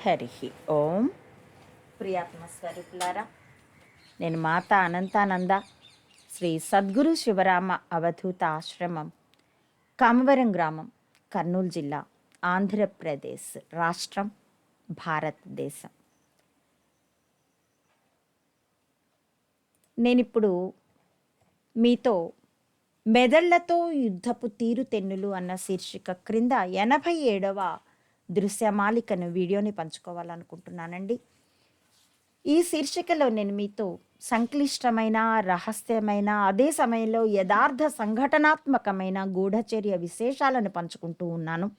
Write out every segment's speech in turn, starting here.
హరి ఓం. ప్రియాత్మస్వరూపులారా, నేను మాత అనంతానంద శ్రీ సద్గురు శివరామ అవధూత ఆశ్రమం, కామవరం గ్రామం, కర్నూలు జిల్లా, ఆంధ్రప్రదేశ్ రాష్ట్రం, భారతదేశం. నేనిప్పుడు మీతో మెదళ్లతో యుద్ధపు తీరుతెన్నులు అన్న శీర్షిక క్రింద 87వ దృశ్యమాలికను వీడియోని పంచుకోవాలనుకుంటున్నానండి. ఈ శీర్షికలో నేను మీతో సంక్లిష్టమైన, రహస్యమైన, అదే సమయంలో యథార్థ సంఘటనాత్మకమైన గూఢచర్య విశేషాలను పంచుకుంటూ ఉన్నాను.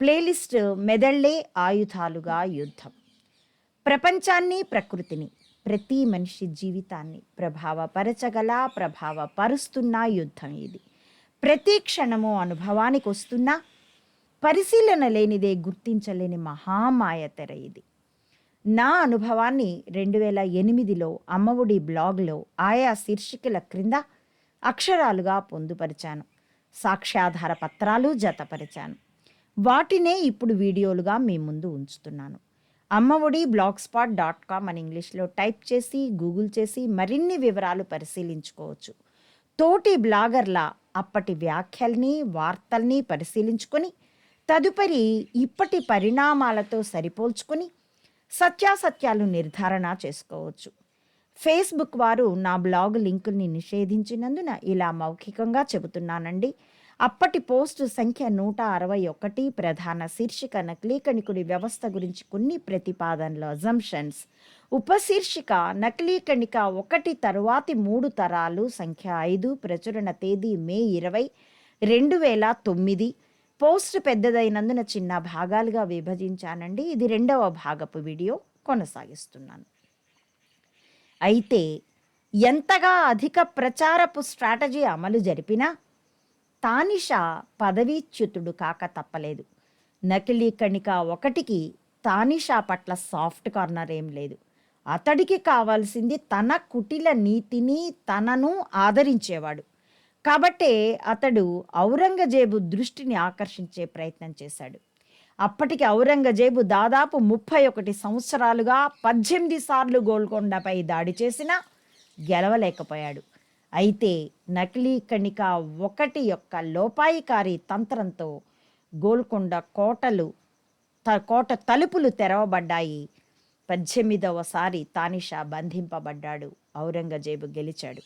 ప్లేలిస్ట్ మెదళ్లే ఆయుధాలుగా యుద్ధం. ప్రపంచాన్ని, ప్రకృతిని, ప్రతి మనిషి జీవితాన్ని ప్రభావపరుస్తున్న యుద్ధం ఇది. ప్రతి క్షణము అనుభవానికి వస్తున్న, పరిశీలన లేనిదే గుర్తించలేని మహామాయ తెర ఇది. నా అనుభవాన్ని 2008లో అమ్మఒడి బ్లాగ్లో ఆయా శీర్షికల క్రింద అక్షరాలుగా పొందుపరిచాను. సాక్ష్యాధార పత్రాలు జతపరిచాను. వాటినే ఇప్పుడు వీడియోలుగా మీ ముందు ఉంచుతున్నాను. అమ్మఒడి blogspot.com అని ఇంగ్లీష్లో టైప్ చేసి గూగుల్ చేసి మరిన్ని వివరాలు పరిశీలించుకోవచ్చు. తోటి బ్లాగర్ల అప్పటి వ్యాఖ్యల్ని, వార్తల్ని పరిశీలించుకొని తదుపరి ఇప్పటి పరిణామాలతో సరిపోల్చుకొని సత్యాసత్యాలు నిర్ధారణ చేసుకోవచ్చు. ఫేస్బుక్ వారు నా బ్లాగ్ లింకుల్ని నిషేధించినందున ఇలా మౌఖికంగా చెబుతున్నానండి. అప్పటి పోస్టు సంఖ్య 161, ప్రధాన శీర్షిక నకిలీకణికుడి వ్యవస్థ గురించి కొన్ని ప్రతిపాదనలు, అజంప్షన్స్. ఉపశీర్షిక నకిలీకణిక 1 తరువాతి 3 తరాలు, సంఖ్య 5, ప్రచురణ తేదీ మే 20, 2009. పోస్ట్ పెద్దదైనందున చిన్న భాగాలుగా విభజించానండి. ఇది 2వ భాగపు వీడియో కొనసాగిస్తున్నాను. అయితే ఎంతగా అధిక ప్రచారపు స్ట్రాటజీ అమలు జరిపినా తానిషా పదవీచ్యుతుడు కాక తప్పలేదు. నకిలీ కణిక 1కి తానిషా పట్ల సాఫ్ట్ కార్నర్ ఏం లేదు. అతడికి కావాల్సింది తన కుటిల నీతిని, తనను ఆదరించేవాడు. కాబట్టే అతడు ఔరంగజేబు దృష్టిని ఆకర్షించే ప్రయత్నం చేశాడు. అప్పటికి ఔరంగజేబు దాదాపు 31 సంవత్సరాలుగా 18 సార్లు గోల్కొండపై దాడి చేసినా గెలవలేకపోయాడు. అయితే నకిలీ కణిక 1 యొక్క లోపాయికారి తంత్రంతో గోల్కొండ కోట తలుపులు తెరవబడ్డాయి. 18వసారి తానిషా బంధింపబడ్డాడు. ఔరంగజేబు గెలిచాడు.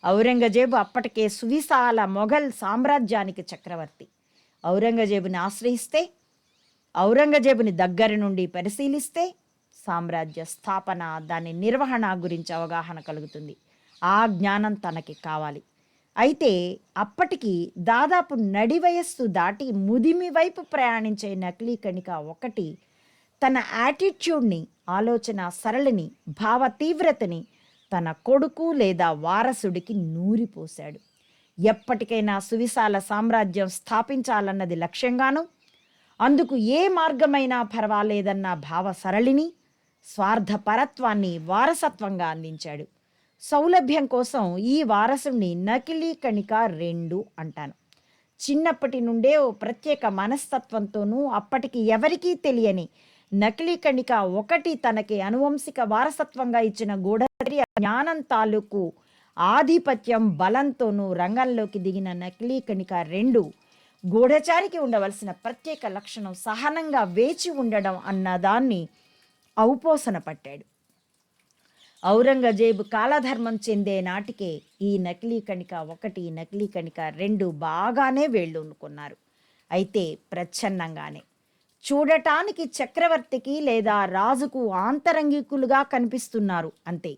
ఔరంగజేబు అప్పటికే సువిశాల మొఘల్ సామ్రాజ్యానికి చక్రవర్తి. ఔరంగజేబుని ఆశ్రయిస్తే, ఔరంగజేబుని దగ్గర నుండి పరిశీలిస్తే సామ్రాజ్య స్థాపన, దాని నిర్వహణ గురించి అవగాహన కలుగుతుంది. ఆ జ్ఞానం తనకి కావాలి. అయితే అప్పటికి దాదాపు నడి వయస్సు దాటి ముదిమి వైపు ప్రయాణించే నకిలీ కణిక 1 తన యాటిట్యూడ్ని, ఆలోచన సరళిని, భావ తీవ్రతని తన కొడుకు లేదా వారసుడికి నూరిపోశాడు. ఎప్పటికైనా సువిశాల సామ్రాజ్యం స్థాపించాలన్నది లక్ష్యంగాను, అందుకు ఏ మార్గమైనా పర్వాలేదన్న భావ సరళిని, స్వార్థపరత్వాన్ని వారసత్వంగా అందించాడు. సౌలభ్యం కోసం ఈ వారసుని నకిలీ కణిక 2 అంటాను. చిన్నప్పటి నుండే ఓ ప్రత్యేక మనస్తత్వంతోనూ అప్పటికి ఎవరికీ తెలియని నకిలీ కణిక 1 తనకి అనువంశిక వారసత్వంగా ఇచ్చిన గూఢచర్య జ్ఞానం తాలూకు ఆధిపత్యం బలంతోనూ రంగంలోకి దిగిన నకిలీ కణిక 2 గూఢచారికి ఉండవలసిన ప్రత్యేక లక్షణం సహనంగా వేచి ఉండడం అన్నదాన్ని ఔపోసన పట్టాడు. ఔరంగజేబు కాలధర్మం చెందే నాటికే ఈ నకిలీ కణిక 1, నకిలీ కణిక 2 బాగానే వేళ్ళూనుకున్నారు. అయితే ప్రచ్ఛన్నంగానే. చూడటానికి చక్రవర్తికి లేదా రాజుకు ఆంతరంగికులుగా కనిపిస్తున్నారు అంతే.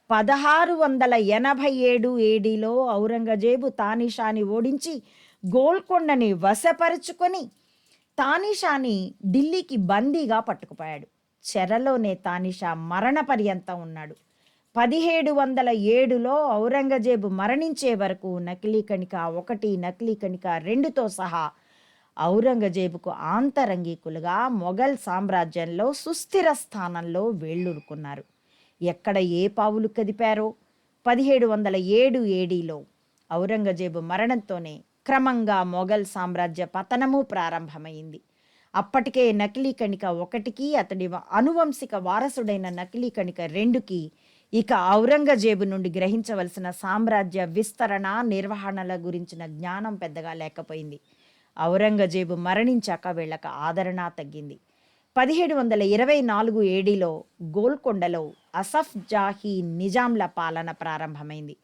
1687 ఏడీలో ఔరంగజేబు తానిషాని ఓడించి గోల్కొండని వశపరుచుకొని తానిషాని ఢిల్లీకి బందీగా పట్టుకుపోయాడు. చెరలోనే తానిషా మరణ పర్యంతం ఉన్నాడు. 1707లో ఔరంగజేబు మరణించే వరకు నకిలీ కణిక 1, నకిలీ కణిక 2తో సహా ఔరంగజేబుకు ఆంతరంగికులుగా మొఘల్ సామ్రాజ్యంలో సుస్థిర స్థానంలో వేళ్ళూరుకున్నారు. ఎక్కడ ఏ పావులు కదిపారో 1707 ఏడీలో ఔరంగజేబు మరణంతోనే క్రమంగా మొఘల్ సామ్రాజ్య పతనము ప్రారంభమైంది. అప్పటికే నకిలీ కణిక 1కి, అతడి అనువంశిక వారసుడైన నకిలీ కణిక 2కి ఇక ఔరంగజేబు నుండి గ్రహించవలసిన సామ్రాజ్య విస్తరణ, నిర్వహణల గురించిన జ్ఞానం పెద్దగా లేకపోయింది. ఔరంగజేబు మరణించాక వీళ్ళకి ఆదరణ తగ్గింది. 1724 ఏడీలో గోల్కొండలో అసఫ్ జాహీ నిజాంల పాలన ప్రారంభమైంది.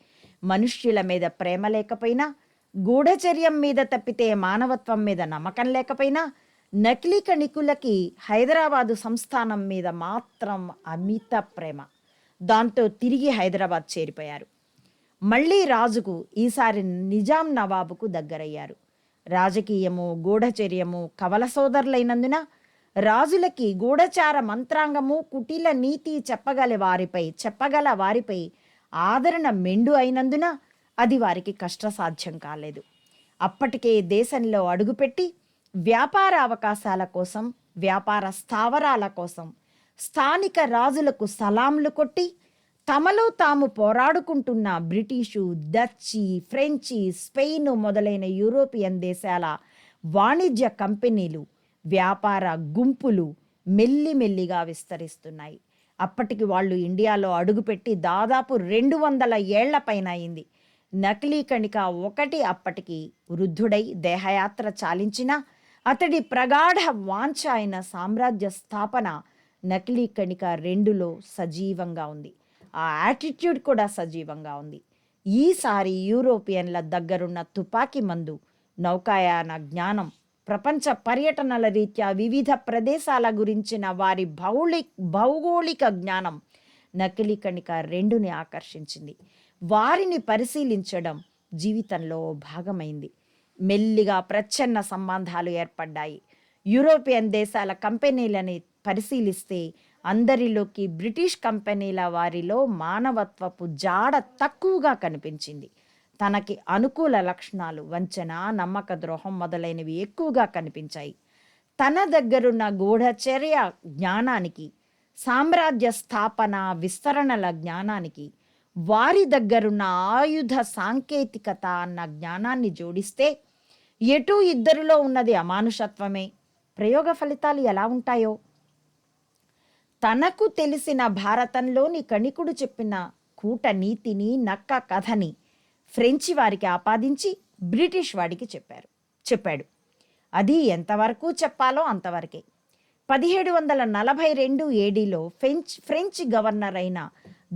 మనుష్యుల మీద ప్రేమ లేకపోయినా, గూఢచర్యం మీద తప్పితే మానవత్వం మీద నమ్మకం లేకపోయినా, నకిలీ కణికులకి హైదరాబాదు సంస్థానం మీద మాత్రం అమిత ప్రేమ. దాంతో తిరిగి హైదరాబాద్ చేరిపోయారు. మళ్ళీ రాజుకు ఈసారి నిజాం నవాబుకు దగ్గరయ్యారు. రాజకీయము, గూఢచర్యము కవల సోదరులైనందున రాజులకి గూఢచార మంత్రాంగము, కుటిల నీతి చెప్పగల వారిపై ఆదరణ మెండు అయినందున అది వారికి కష్టసాధ్యం కాలేదు. అప్పటికే దేశంలో అడుగుపెట్టి వ్యాపార అవకాశాల కోసం, వ్యాపార స్థావరాల కోసం స్థానిక రాజులకు సలాంలు కొట్టి తమలో తాము పోరాడుకుంటున్న బ్రిటిషు, డచ్చి, ఫ్రెంచి, స్పెయిన్ మొదలైన యూరోపియన్ దేశాల వాణిజ్య కంపెనీలు, వ్యాపార గుంపులు మెల్లిమెల్లిగా విస్తరిస్తున్నాయి. అప్పటికి వాళ్ళు ఇండియాలో అడుగుపెట్టి దాదాపు 200 ఏళ్ల పైన అయింది. నకిలీ కణిక 1 అప్పటికి వృద్ధుడై దేహయాత్ర చాలించినా అతడి ప్రగాఢ వాంఛ అయిన సామ్రాజ్య స్థాపన నకిలీ కణిక 2లో సజీవంగా ఉంది. ఆ యాటిట్యూడ్ కూడా సజీవంగా ఉంది. ఈసారి యూరోపియన్ల దగ్గరున్న తుపాకీ మందు, నౌకాయాన జ్ఞానం, ప్రపంచ పర్యటనల రీత్యా వివిధ ప్రదేశాల గురించిన వారి భౌగోళిక జ్ఞానం నకిలీ కణిక 2ని ఆకర్షించింది. వారిని పరిశీలించడం జీవితంలో భాగమైంది. మెల్లిగా ప్రచ్ఛన్న సంబంధాలు ఏర్పడ్డాయి. యూరోపియన్ దేశాల కంపెనీలని పరిశీలిస్తే అందరిలోకి బ్రిటిష్ కంపెనీల వారిలో మానవత్వపు జాడ తక్కువగా కనిపించింది. తనకి అనుకూల లక్షణాలు, వంచన, నమ్మక ద్రోహం మొదలైనవి ఎక్కువగా కనిపించాయి. తన దగ్గరున్న గూఢచర్య జ్ఞానానికి, సామ్రాజ్య స్థాపన విస్తరణల జ్ఞానానికి, వారి దగ్గరున్న ఆయుధ సాంకేతికత అన్న జ్ఞానాన్ని జోడిస్తే ఎటూ ఇద్దరిలో ఉన్నది అమానుషత్వమే. ప్రయోగ ఫలితాలు ఎలా ఉంటాయో తనకు తెలిసిన భారతంలోని కణికుడు చెప్పిన కూట నీతిని, నక్క కథని ఫ్రెంచి వారికి ఆపాదించి బ్రిటిష్ వాడికి చెప్పాడు. అది ఎంతవరకు చెప్పాలో అంతవరకే. 1742 ఏడీలో ఫ్రెంచ్ గవర్నర్ అయిన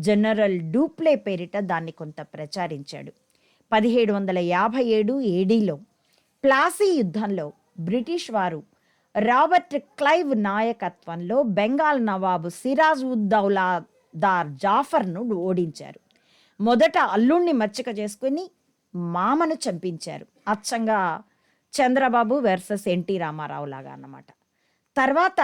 జనరల్ డూప్లే పేరిట దాన్ని కొంత ప్రచారించాడు. 1757 ఏడీలో ప్లాసీ యుద్ధంలో బ్రిటిష్ వారు రాబర్ట్ క్లైవ్ నాయకత్వంలో బెంగాల్ నవాబు సిరాజ్ ఉద్ దౌలాదార్ జాఫర్ను ఓడించారు. మొదట అల్లుణ్ణి మచ్చిక చేసుకుని మామను చంపించారు. అచ్చంగా చంద్రబాబు వర్సెస్ ఎన్టీ రామారావు లాగా అన్నమాట. తర్వాత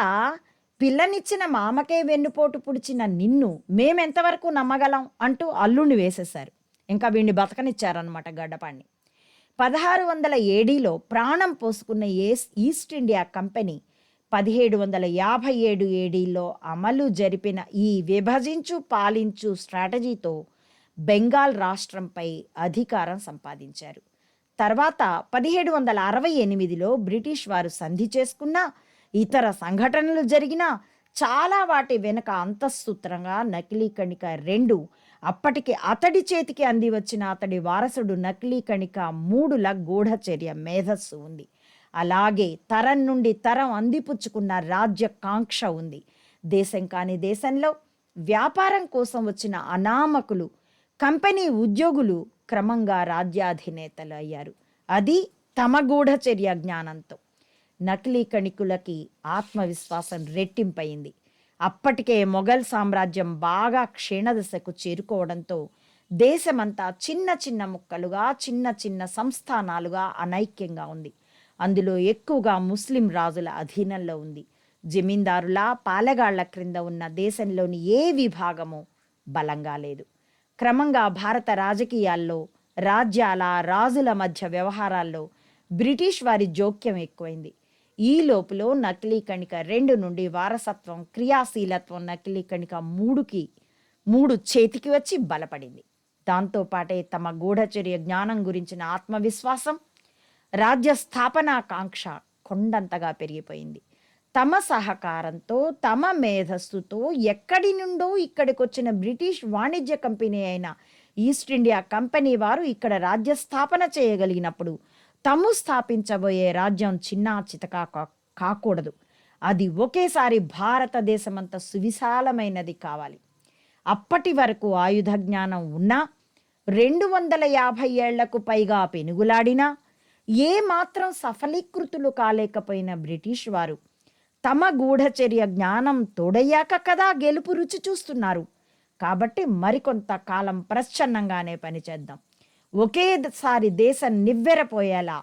పిల్లనిచ్చిన మామకే వెన్నుపోటు పుడిచిన నిన్ను మేమెంతవరకు నమ్మగలం అంటూ అల్లుణ్ణి వేసేశారు. ఇంకా వీడిని బతకనిచ్చారనమాట గడ్డపాడిని. 1607లో ప్రాణం పోసుకున్న ఈస్ట్ ఇండియా కంపెనీ 1757 ఏడీలో అమలు జరిపిన ఈ విభజించు పాలించు స్ట్రాటజీతో బెంగాల్ రాష్ట్రంపై అధికారం సంపాదించారు. తర్వాత 1768లో బ్రిటిష్ వారు సంధి చేసుకున్న ఇతర సంఘటనలు జరిగినా చాలా వాటి వెనుక అంతఃసూత్రంగా నకిలీ కణిక 2 అప్పటికి అతడి చేతికి అంది వచ్చిన అతడి వారసుడు నకిలీ కణిక 3ల గూఢచర్య మేధస్సు ఉంది. అలాగే తరం నుండి తరం అందిపుచ్చుకున్న రాజ్యకాంక్ష ఉంది. దేశం కాని దేశంలో వ్యాపారం కోసం వచ్చిన అనామకులు, కంపెనీ ఉద్యోగులు క్రమంగా రాజ్యాధినేతలు అయ్యారు. అది తమ గూఢచర్య జ్ఞానంతో. నకిలీ కణికులకి ఆత్మవిశ్వాసం రెట్టింపయింది. అప్పటికే మొఘల్ సామ్రాజ్యం బాగా క్షీణదశకు చేరుకోవడంతో దేశమంతా చిన్న చిన్న ముక్కలుగా, చిన్న చిన్న సంస్థానాలుగా అనైక్యంగా ఉంది. అందులో ఎక్కువగా ముస్లిం రాజుల అధీనంలో ఉంది. జమీందారుల, పాలెగాళ్ల క్రింద ఉన్న దేశంలోని ఏ విభాగము బలంగా లేదు. క్రమంగా భారత రాజకీయాల్లో, రాజ్యాల రాజుల మధ్య వ్యవహారాల్లో బ్రిటిష్ వారి జోక్యం ఎక్కువైంది. ఈ లోపులో నకిలీ కణిక 2 నుండి వారసత్వం, క్రియాశీలత్వం నకిలీ కణిక 3 చేతికి వచ్చి బలపడింది. దాంతోపాటే తమ గూఢచర్య జ్ఞానం గురించిన ఆత్మవిశ్వాసం, రాజ్య స్థాపనాకాంక్ష కొండంతగా పెరిగిపోయింది. తమ సహకారంతో, తమ మేధస్సుతో ఎక్కడి నుండో ఇక్కడికొచ్చిన బ్రిటిష్ వాణిజ్య కంపెనీ అయిన ఈస్ట్ ఇండియా కంపెనీ వారు ఇక్కడ రాజ్య స్థాపన చేయగలిగినప్పుడు తాము స్థాపించబోయే రాజ్యం చిన్నా చితకా కాకూడదు. అది ఒకేసారి భారతదేశమంత సువిశాలమైనది కావాలి. అప్పటి వరకు ఆయుధ జ్ఞానం ఉన్నా, 250 ఏళ్లకు పైగా పెనుగులాడినా ఏ మాత్రం సఫలీకృతులు కాలేకపోయిన బ్రిటిష్ వారు తమ గూఢచర్య జ్ఞానం తోడయ్యాక కదా గెలుపు రుచి చూస్తున్నారు. కాబట్టి మరికొంత కాలం ప్రచ్ఛన్నంగానే పనిచేద్దాం. ఒకేసారి దేశం నివ్వెరపోయేలా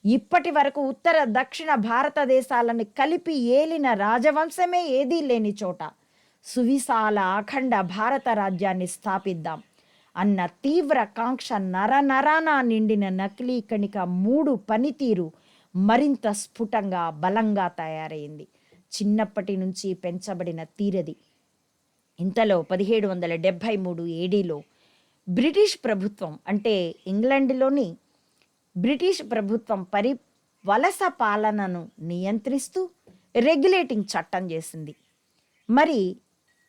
ఇప్పటి వరకు ఉత్తర దక్షిణ భారతదేశాలను కలిపి ఏలిన రాజవంశమే ఏదీ లేని చోట సువిశాల అఖండ భారత రాజ్యాన్ని స్థాపిద్దాం అన్న తీవ్ర కాంక్ష నరనరాన నిండిన నకిలీ కణిక 3 పనితీరు మరింత స్ఫుటంగా బలంగా తయారైంది. చిన్నప్పటి నుంచి పెంచబడిన తీరది. ఇంతలో 1773 ఏడీలో బ్రిటిష్ ప్రభుత్వం, అంటే ఇంగ్లాండ్లోని బ్రిటిష్ ప్రభుత్వం వలస పాలనను నియంత్రిస్తూ రెగ్యులేటింగ్ చట్టం చేసింది. మరి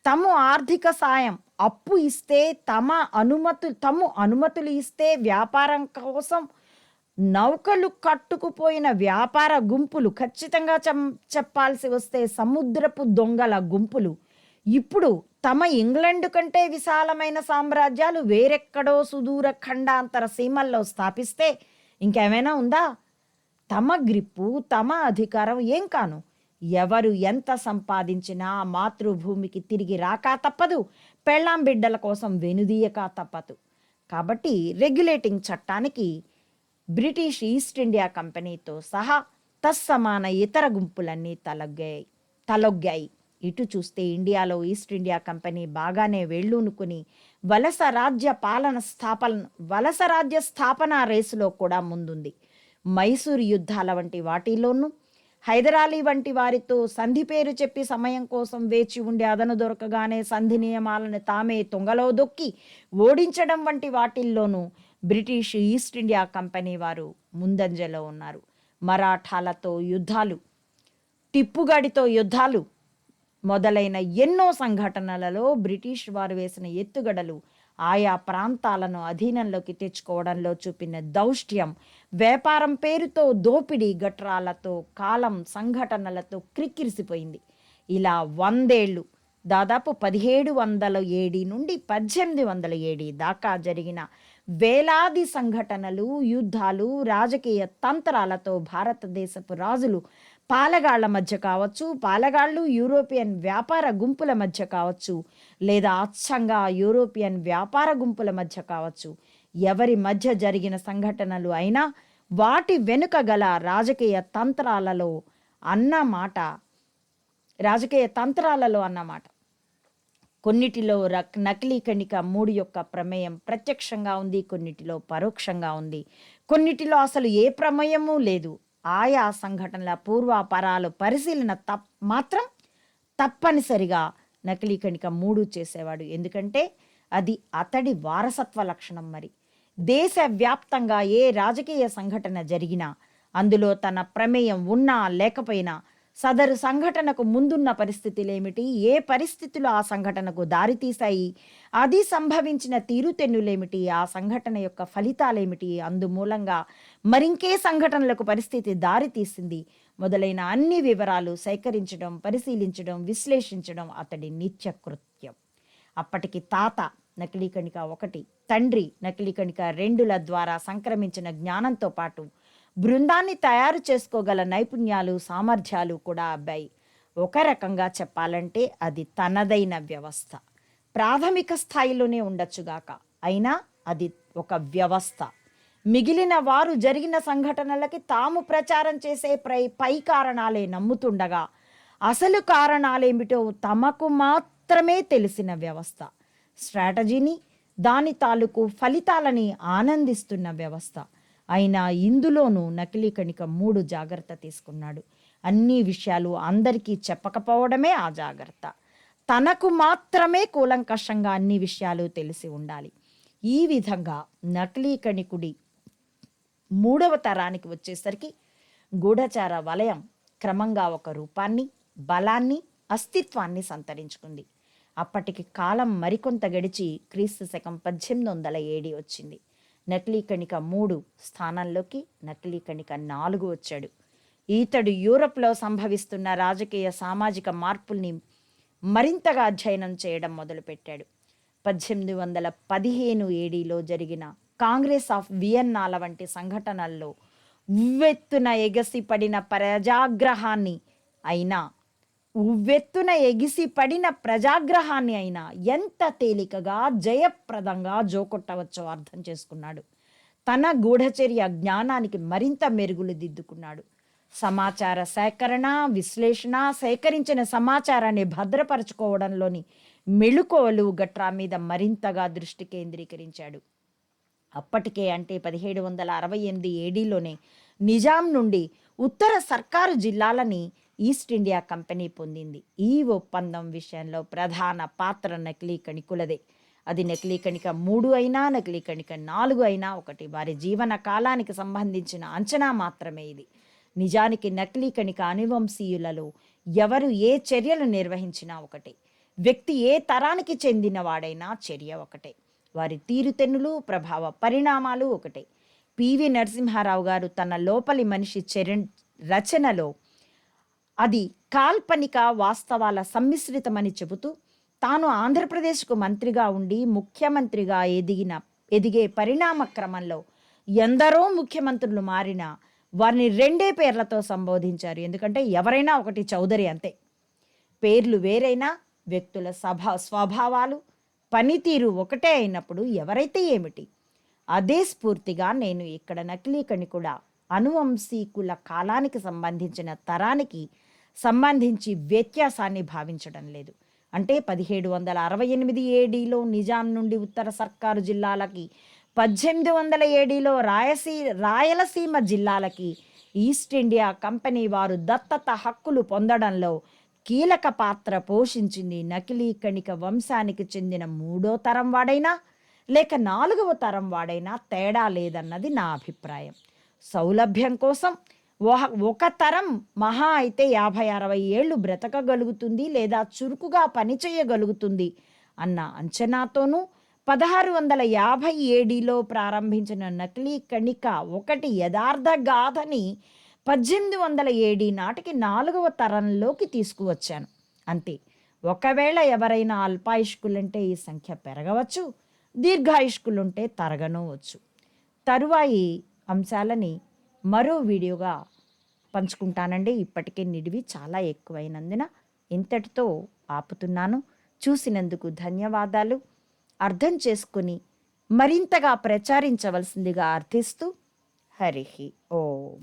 తమ ఆర్థిక సాయం అప్పు ఇస్తే తమ అనుమతులు ఇస్తే వ్యాపారం కోసం నౌకలు కట్టుకుపోయిన వ్యాపార గుంపులు, ఖచ్చితంగా చెప్పాల్సి వస్తే సముద్రపు దొంగల గుంపులు, ఇప్పుడు తమ ఇంగ్లాండ్ కంటే విశాలమైన సామ్రాజ్యాలు వేరెక్కడో సుదూర ఖండాంతర సీమల్లో స్థాపిస్తే ఇంకేమైనా ఉందా? తమ గ్రిప్పు, తమ అధికారం ఏం కాను. ఎవరు ఎంత సంపాదించినా మాతృభూమికి తిరిగి రాక తప్పదు, పెళ్ళాం బిడ్డల కోసం వెనుదీయక తప్పదు. కాబట్టి రెగ్యులేటింగ్ చట్టానికి బ్రిటిష్ ఈస్ట్ ఇండియా కంపెనీతో సహా తత్సమాన ఇతర గుంపులన్నీ తలొగ్గాయి. ఇటు చూస్తే ఇండియాలో ఈస్ట్ ఇండియా కంపెనీ బాగానే వేళ్ళూనుకుని వలస రాజ్య స్థాపన రేసులో కూడా ముందుంది. మైసూరు యుద్ధాల వంటి వాటిలోనూ, హైదరాలీ వంటి వారితో సంధి పేరు చెప్పి సమయం కోసం వేచి ఉండే అదను దొరకగానే సంధి నియమాలను తామే తొంగలో దొక్కి ఓడించడం వంటి వాటిల్లోనూ బ్రిటిష్ ఈస్ట్ ఇండియా కంపెనీ వారు ముందంజలో ఉన్నారు. మరాఠాలతో యుద్ధాలు, టిప్పుగడితో యుద్ధాలు మొదలైన ఎన్నో సంఘటనలలో బ్రిటిష్ వారు వేసిన ఎత్తుగడలు ఆయా ప్రాంతాలను అధీనంలోకి తెచ్చుకోవడంలో చూపిన దౌష్ట్యం, వ్యాపారం పేరుతో దోపిడీ గట్రాలతో కాలం సంఘటనలతో క్రిక్కిరిసిపోయింది. ఇలా 100 ఏళ్ళు, దాదాపు 1700 ఏడీ నుండి 1800 ఏడీ దాకా జరిగిన వేలాది సంఘటనలు, యుద్ధాలు, రాజకీయ తంత్రాలతో భారతదేశపు రాజులు పాలగాళ్ల మధ్య కావచ్చు, పాలగాళ్ళు యూరోపియన్ వ్యాపార గుంపుల మధ్య కావచ్చు, లేదా అచ్చంగా యూరోపియన్ వ్యాపార గుంపుల మధ్య కావచ్చు, ఎవరి మధ్య జరిగిన సంఘటనలు అయినా వాటి వెనుక గల రాజకీయ తంత్రాలలో అన్నమాట. కొన్నిటిలో నకిలీ కణిక 3 యొక్క ప్రమేయం ప్రత్యక్షంగా ఉంది, కొన్నిటిలో పరోక్షంగా ఉంది, కొన్నిటిలో అసలు ఏ ప్రమేయమూ లేదు. ఆయా సంఘటనల పూర్వాపరాలు పరిశీలన మాత్రం తప్పనిసరిగా నకిలీ కణిక 3 చేసేవాడు. ఎందుకంటే అది అతడి వారసత్వ లక్షణం. మరి దేశవ్యాప్తంగా ఏ రాజకీయ సంఘటన జరిగినా అందులో తన ప్రమేయం ఉన్నా లేకపోయినా సదరు సంఘటనకు ముందున్న పరిస్థితులేమిటి, ఏ పరిస్థితులు ఆ సంఘటనకు దారితీశాయి, అది సంభవించిన తీరుతెన్నులేమిటి, ఆ సంఘటన యొక్క ఫలితాలేమిటి, అందుమూలంగా మరింకే సంఘటనలకు పరిస్థితి దారితీసింది మొదలైన అన్ని వివరాలు సేకరించడం, పరిశీలించడం, విశ్లేషించడం అతడి నిత్యకృత్యం. అప్పటికి తాత నకిలీ కణిక 1, తండ్రి నకిలీ కణిక 2ల ద్వారా సంక్రమించిన జ్ఞానంతో పాటు బృందాన్ని తయారు చేసుకోగల నైపుణ్యాలు, సామర్థ్యాలు కూడా అబ్బాయి. ఒక రకంగా చెప్పాలంటే అది తనదైన వ్యవస్థ. ప్రాథమిక స్థాయిలోనే ఉండొచ్చుగాక, అయినా అది ఒక వ్యవస్థ. మిగిలిన వారు జరిగిన సంఘటనలకి తాము ప్రచారం చేసే పై కారణాలే నమ్ముతుండగా అసలు కారణాలేమిటో తమకు మాత్రమే తెలిసిన వ్యవస్థ. స్ట్రాటజీని, దాని తాలూకు ఫలితాలని ఆనందిస్తున్న వ్యవస్థ. అయినా ఇందులోనూ నకిలీ కణిక 3 జాగ్రత్త తీసుకున్నాడు. అన్ని విషయాలు అందరికీ చెప్పకపోవడమే ఆ జాగ్రత్త. తనకు మాత్రమే కూలంకషంగా అన్ని విషయాలు తెలిసి ఉండాలి. ఈ విధంగా నకిలీ కణికుడి 3వ తరానికి వచ్చేసరికి గూఢచార వలయం క్రమంగా ఒక రూపాన్ని, బలాన్ని, అస్తిత్వాన్ని సంతరించుకుంది. అప్పటికి కాలం మరికొంత గడిచి క్రీస్తు శకం 1807 వచ్చింది. నకిలీ కణిక 3 స్థానంలోకి నకిలీ కణిక 4 వచ్చాడు. ఈతడు యూరప్లో సంభవిస్తున్న రాజకీయ సామాజిక మార్పుల్ని మరింతగా అధ్యయనం చేయడం మొదలుపెట్టాడు. 1815 ఏడీలో జరిగిన కాంగ్రెస్ ఆఫ్ వియన్నాల వంటి సంఘటనల్లో ఉవ్వెత్తున ఎగిసిపడిన ప్రజాగ్రహాన్ని అయినా ఎంత తేలికగా జయప్రదంగా జోకొట్టవచ్చో అర్థం చేసుకున్నాడు. తన గూఢచర్య జ్ఞానానికి మరింత మెరుగులు దిద్దుకున్నాడు. సమాచార సేకరణ, విశ్లేషణ, సేకరించిన సమాచారాన్ని భద్రపరచుకోవడంలోని మెళుకువలు గట్రా మీద మరింతగా దృష్టి కేంద్రీకరించాడు. అప్పటికే అంటే 1768 ఏడీలోనే నిజాం నుండి ఉత్తర సర్కారు జిల్లాలని ఈస్ట్ ఇండియా కంపెనీ పొందింది. ఈ ఒప్పందం విషయంలో ప్రధాన పాత్ర నకిలీ కణికులదే. అది నకిలీ కణిక 3 అయినా నకిలీ కణిక 4 అయినా ఒకటి. వారి జీవన కాలానికి సంబంధించిన అంచనా మాత్రమే ఇది. నిజానికి నకిలీ కణిక అనువంశీయులలో ఎవరు ఏ చర్యలు నిర్వహించినా ఒకటే. వ్యక్తి ఏ తరానికి చెందిన వాడైనా చర్య ఒకటే. వారి తీరుతెన్నులు, ప్రభావ పరిణామాలు ఒకటే. పివి నరసింహారావు గారు తన లోపలి మనిషి రచనలో అది కాల్పనిక వాస్తవాల సమ్మిశ్రితమని చెబుతూ, తాను ఆంధ్రప్రదేశ్కు మంత్రిగా ఉండి ముఖ్యమంత్రిగా ఎదిగే పరిణామ క్రమంలో ఎందరో ముఖ్యమంత్రులు మారినా వారిని 2 పేర్లతో సంబోధించారు. ఎందుకంటే ఎవరైనా ఒకటి చౌదరి అంతే. పేర్లు వేరైనా వ్యక్తుల స్వభావాలు, పనితీరు ఒకటే అయినప్పుడు ఎవరైతే ఏమిటి. అదే స్ఫూర్తిగా నేను ఇక్కడ నకిలీ కణికుల అనువంశీకుల కాలానికి సంబంధించిన తరానికి సంబంధించి వ్యత్యాసాన్ని భావించడం లేదు. అంటే 1768 ఏడీలో నిజాం నుండి ఉత్తర సర్కారు జిల్లాలకి, 1807లో రాయలసీమ జిల్లాలకి ఈస్ట్ ఇండియా కంపెనీ వారు దత్తత హక్కులు పొందడంలో కీలక పాత్ర పోషించింది నకిలీ కణిక వంశానికి చెందిన 3వ తరం వాడైనా లేక 4వ తరం వాడైనా తేడా లేదన్నది నా అభిప్రాయం. సౌలభ్యం కోసం ఒక తరం మహా అయితే 50-60 ఏళ్ళు బ్రతకగలుగుతుంది లేదా చురుకుగా పనిచేయగలుగుతుంది అన్న అంచనాతోనూ 1657లో ప్రారంభించిన నకిలీ కణిక 1 యథార్థ గాథని 1807 నాటికి 4వ తరంలోకి తీసుకువచ్చాను అంతే. ఒకవేళ ఎవరైనా అల్పాయుష్కులుంటే ఈ సంఖ్య పెరగవచ్చు, దీర్ఘాయుష్కులుంటే తరగనవచ్చు. తరువాయి అంశాలని మరో వీడియోగా పంచుకుంటానండి. ఇప్పటికే నిడివి చాలా ఎక్కువైనందున ఇంతటితో ఆపుతున్నాను. చూసినందుకు ధన్యవాదాలు. అర్థం చేసుకుని మరింతగా ప్రచారించవలసిందిగా అర్థిస్తూ హరి ఓం.